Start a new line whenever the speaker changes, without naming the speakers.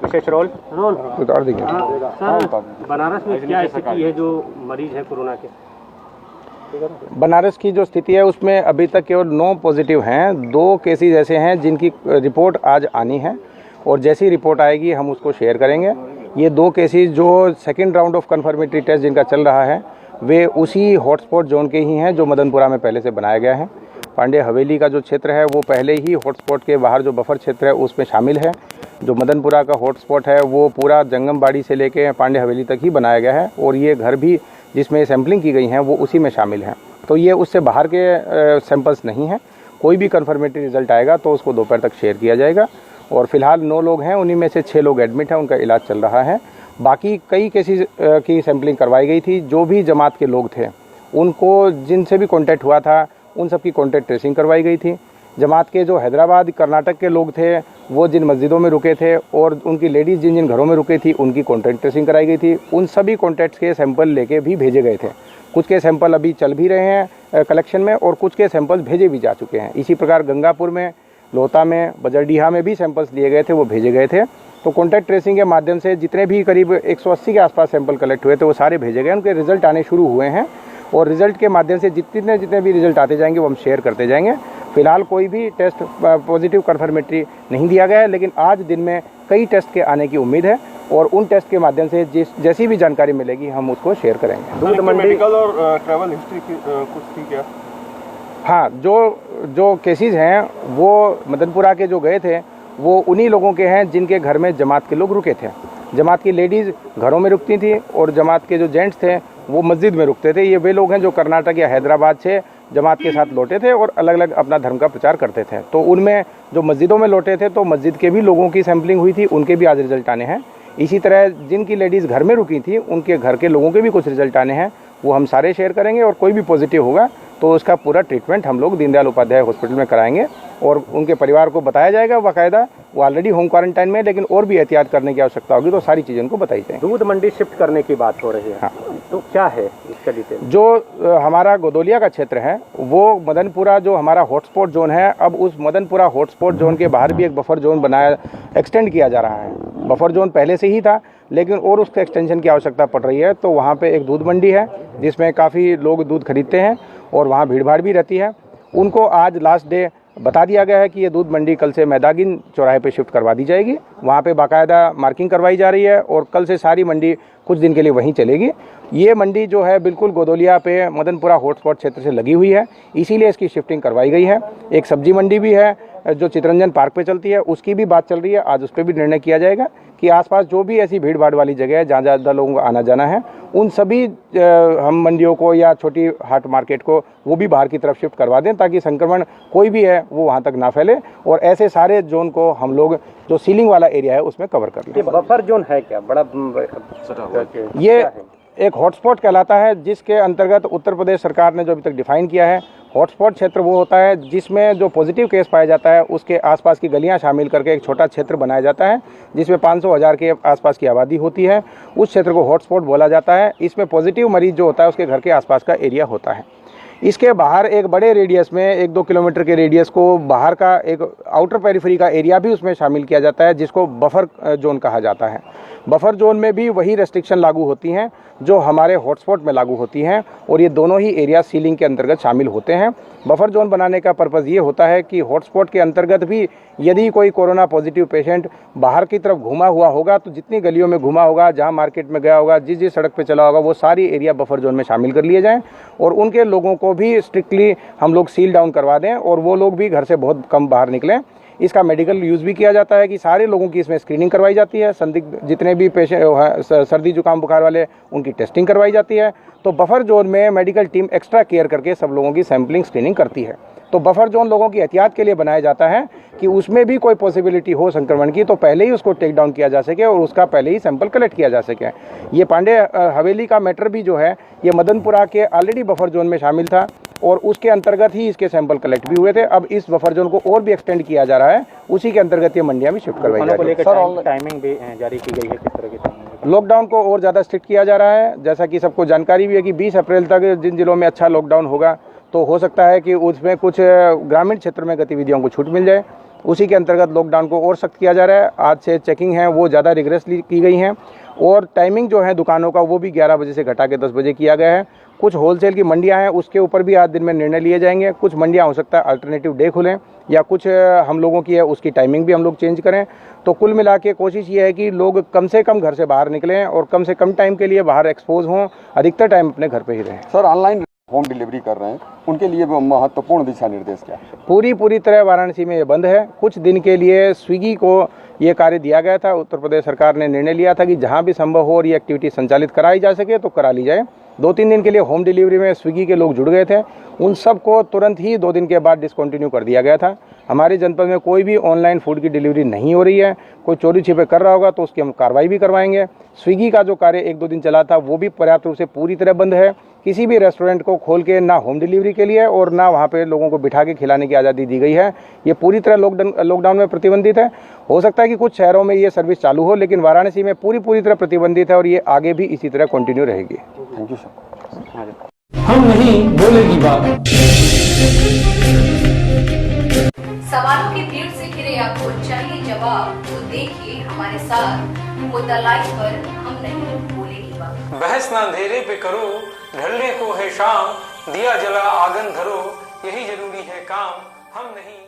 विशेष role
उतार देंगे।
Sir, Banaras में क्या स्थिति है जो मरीज है कोरोना के?
बनारस की जो स्थिति है उसमें अभी तक केवल 9 पॉजिटिव हैं। 2 केसेज ऐसे हैं जिनकी रिपोर्ट आज आनी है और जैसी रिपोर्ट आएगी हम उसको शेयर करेंगे। ये 2 केसेज जो second round of confirmatory test जिनका चल रहा है वे उसी हॉटस्पॉट जोन के ही हैं जो मदनपुरा में पहले से बनाया गया है। पांडे हवेली का जो क्षेत्र है वो पहले ही हॉटस्पॉट के बाहर जो बफर क्षेत्र है उसमें शामिल है। जो मदनपुरा का हॉटस्पॉट है वो पूरा जंगमबाड़ी से लेके पांडे हवेली तक ही बनाया गया है और ये घर भी जिसमें सैम्पलिंग की गई हैं वो उसी में शामिल हैं। तो ये उससे बाहर के सैंपल्स नहीं हैं। कोई भी कन्फर्मेटरी रिजल्ट आएगा तो उसको दोपहर तक शेयर किया जाएगा। और फिलहाल 9 लोग हैं, उन्हीं में से 6 लोग एडमिट हैं, उनका इलाज चल रहा है। बाकी कई केसेस की सैम्पलिंग करवाई गई थी। जो भी जमात के लोग थे उनको जिनसे भी कॉन्टैक्ट हुआ था उन सब की कॉन्टैक्ट ट्रेसिंग करवाई गई थी। जमात के जो हैदराबाद कर्नाटक के लोग थे वो जिन मस्जिदों में रुके थे और उनकी लेडीज़ जिन जिन घरों में रुके थी उनकी कॉन्टैक्ट ट्रेसिंग कराई गई थी। उन सभी कॉन्टैक्ट्स के सैंपल लेके भी भेजे गए थे। कुछ के सैंपल अभी चल भी रहे हैं कलेक्शन में और कुछ के सैंपल्स भेजे भी जा चुके हैं। इसी प्रकार गंगापुर में, लोहता में, बजरडीहा में भी सैंपल्स लिए गए थे, वो भेजे गए थे। तो कॉन्टैक्ट ट्रेसिंग के माध्यम से जितने भी करीब 180 के आसपास सैंपल कलेक्ट हुए थे वो सारे भेजे गए। उनके रिजल्ट आने शुरू हुए हैं और रिजल्ट के माध्यम से जितने भी रिजल्ट आते जाएंगे वो हम शेयर करते जाएंगे। फिलहाल कोई भी टेस्ट पॉजिटिव कन्फर्मेटरी नहीं दिया गया है, लेकिन आज दिन में कई टेस्ट के आने की उम्मीद है और उन टेस्ट के माध्यम से जैसी भी जानकारी मिलेगी हम उसको शेयर करेंगे।
दूध मंडी मेडिकल और ट्रैवल हिस्ट्री कुछ थी क्या?
हाँ, जो केसेस हैं वो मदनपुरा के जो गए थे वो उन्हीं लोगों के हैं जिनके घर में जमात के लोग रुके थे। जमात की लेडीज़ घरों में रुकती थी और जमात के जो जेंट्स थे वो मस्जिद में रुकते थे। ये वे लोग हैं जो कर्नाटक या हैदराबाद से जमात के साथ लौटे थे और अलग अलग अपना धर्म का प्रचार करते थे। तो उनमें जो मस्जिदों में लौटे थे तो मस्जिद के भी लोगों की सैंपलिंग हुई थी, उनके भी आज रिजल्ट आने हैं। इसी तरह जिनकी लेडीज़ घर में रुकी थी उनके घर के लोगों के भी कुछ रिजल्ट आने हैं, वो हम सारे शेयर करेंगे। और कोई भी पॉजिटिव होगा तो उसका पूरा ट्रीटमेंट हम लोग दीनदयाल उपाध्याय हॉस्पिटल में कराएंगे और उनके परिवार को बताया जाएगा बाकायदा। वो ऑलरेडी होम क्वारंटाइन में, लेकिन और भी एहतियात करने की आवश्यकता होगी तो सारी चीज़ें उनको बताई जाएंगी।
दूध मंडी शिफ्ट करने की बात हो रही है।
हाँ,
तो क्या है इसका डिटेल?
जो हमारा गोदोलिया का क्षेत्र है वो मदनपुरा जो हमारा हॉटस्पॉट जोन है, अब उस मदनपुरा हॉटस्पॉट जोन के बाहर भी एक बफर जोन बनाया, एक्सटेंड किया जा रहा है। बफर जोन पहले से ही था लेकिन और उसके एक्सटेंशन की आवश्यकता पड़ रही है। तो वहाँ पे एक दूध मंडी है जिसमें काफ़ी लोग दूध खरीदते हैं और वहाँ भीड़ भाड़ भी रहती है। उनको आज लास्ट डे बता दिया गया है कि ये दूध मंडी कल से मैदागिन चौराहे पे शिफ्ट करवा दी जाएगी। वहाँ पे बाकायदा मार्किंग करवाई जा रही है और कल से सारी मंडी कुछ दिन के लिए वहीं चलेगी। ये मंडी जो है बिल्कुल गोदोलिया पे मदनपुरा हॉटस्पॉट क्षेत्र से लगी हुई है, इसीलिए इसकी शिफ्टिंग करवाई गई है। एक सब्जी मंडी भी है जो चितरंजन पार्क पे चलती है, उसकी भी बात चल रही है। आज उस पर भी निर्णय किया जाएगा कि आसपास जो भी ऐसी भीड़ भाड़ वाली जगह है जहाँ ज़्यादा लोगों का आना जाना है उन सभी हम मंडियों को या छोटी हाट मार्केट को वो भी बाहर की तरफ शिफ्ट करवा दें ताकि संक्रमण कोई भी है वो वहाँ तक ना फैले। और ऐसे सारे जोन को हम लोग जो सीलिंग वाला एरिया है उसमें कवर कर लें।
ये बफर जोन है क्या? बड़ा
ये एक हॉटस्पॉट कहलाता है जिसके अंतर्गत उत्तर प्रदेश सरकार ने जो अभी तक डिफाइन किया है, हॉटस्पॉट क्षेत्र वो होता है जिसमें जो पॉजिटिव केस पाया जाता है उसके आसपास की गलियां शामिल करके एक छोटा क्षेत्र बनाया जाता है जिसमें 500,000 के आसपास की आबादी होती है। उस क्षेत्र को हॉटस्पॉट बोला जाता है। इसमें पॉजिटिव मरीज जो होता है उसके घर के आसपास का एरिया होता है। इसके बाहर एक बड़े रेडियस में 1-2 किलोमीटर के रेडियस को बाहर का एक आउटर पेरिफेरी का एरिया भी उसमें शामिल किया जाता है जिसको बफर जोन कहा जाता है। बफर जोन में भी वही रेस्ट्रिक्शन लागू होती हैं जो हमारे हॉटस्पॉट में लागू होती हैं और ये दोनों ही एरिया सीलिंग के अंतर्गत शामिल होते हैं। बफर जोन बनाने का पर्पज़ ये होता है कि हॉटस्पॉट के अंतर्गत भी यदि कोई कोरोना पॉजिटिव पेशेंट बाहर की तरफ घुमा हुआ होगा तो जितनी गलियों में घुमा होगा, जहाँ मार्केट में गया होगा, जिस सड़क पे चला होगा, वो सारी एरिया बफर जोन में शामिल कर लिए जाएँ और उनके लोगों को भी स्ट्रिक्टली हम लोग सील डाउन करवा दें और वो लोग भी घर से बहुत कम बाहर निकलें। इसका मेडिकल यूज़ भी किया जाता है कि सारे लोगों की इसमें स्क्रीनिंग करवाई जाती है। संदिग्ध जितने भी पेशेंट सर्दी जुकाम बुखार वाले उनकी टेस्टिंग करवाई जाती है। तो बफर जोन में मेडिकल टीम एक्स्ट्रा केयर करके सब लोगों की सैंपलिंग स्क्रीनिंग करती है। तो बफर जोन लोगों की एहतियात के लिए बनाया जाता है कि उसमें भी कोई पॉसिबिलिटी हो संक्रमण की तो पहले ही उसको टेक डाउन किया जा सके और उसका पहले ही सैंपल कलेक्ट किया जा सके। ये पांडे हवेली का मैटर भी जो है ये मदनपुरा के ऑलरेडी बफर जोन में शामिल था और उसके अंतर्गत ही इसके सैंपल कलेक्ट भी हुए थे। अब इस बफर जोन को और भी एक्सटेंड किया जा रहा है, उसी के अंतर्गत ये मंडियां भी शिफ्ट करवाई जा रही है।
सर, टाइमिंग भी जारी की गई है किस तरह की?
लॉकडाउन को और ज़्यादा स्ट्रिक्ट किया जा रहा है। जैसा कि सबको जानकारी भी है कि 20 अप्रैल तक जिन जिलों में अच्छा लॉकडाउन होगा तो हो सकता है कि उसमें कुछ ग्रामीण क्षेत्र में गतिविधियों को छूट मिल जाए उसी के अंतर्गत लॉकडाउन को और सख्त किया जा रहा है। आज से चेकिंग है वो ज़्यादा रिग्रेसली की गई हैं और टाइमिंग जो है दुकानों का वो भी 11 बजे से घटा के 10 बजे किया गया है। कुछ होलसेल की मंडियां हैं उसके ऊपर भी आज दिन में निर्णय लिए जाएंगे। कुछ मंडियां हो सकता है अल्टरनेटिव डे खुलें या कुछ हम लोगों की है उसकी टाइमिंग भी हम लोग चेंज करें। तो कुल मिला के कोशिश ये है कि लोग कम से कम घर से बाहर निकलें और कम से कम टाइम के लिए बाहर एक्सपोज हों, अधिकतर टाइम अपने घर पे ही रहें।
सर, ऑनलाइन होम डिलीवरी कर रहे हैं, उनके लिए महत्वपूर्ण दिशा निर्देश क्या है?
पूरी तरह वाराणसी में ये बंद है। कुछ दिन के लिए स्विगी को ये कार्य दिया गया था। उत्तर प्रदेश सरकार ने निर्णय लिया था कि जहां भी संभव हो और ये एक्टिविटी संचालित कराई जा सके तो करा ली जाए। 2-3 दिन के लिए होम डिलीवरी में स्विगी के लोग जुड़ गए थे, उन सब को तुरंत ही 2 दिन के बाद डिसकंटिन्यू कर दिया गया था। हमारे जनपद में कोई भी ऑनलाइन फूड की डिलीवरी नहीं हो रही है। कोई चोरी छिपे कर रहा होगा तो उसकी हम कार्रवाई भी करवाएंगे। स्विगी का जो कार्य 1-2 दिन चला था वो भी पर्याप्त रूप से पूरी तरह बंद है। किसी भी रेस्टोरेंट को खोल के ना होम डिलीवरी के लिए और ना वहाँ पे लोगों को बिठा के खिलाने की आज़ादी दी गई है। ये पूरी तरह लॉकडाउन में प्रतिबंधित है। हो सकता है कि कुछ शहरों में ये सर्विस चालू हो, लेकिन वाराणसी में पूरी तरह प्रतिबंधित है और ये आगे भी इसी तरह कंटिन्यू रहेगी।
Thank you sir.
हम नहीं बोलेगी बात।
सवालों की भीड़ से घिरे आपको चाहिए जवाब, तो देखिए हमारे साथ मुद्दा लाइव पर हम नहीं बोलेगी बात।
बहस ना अंधेरे पे करो, ढलने को है शाम, दिया जला आंगन धरो, यही जरूरी है काम, हम नहीं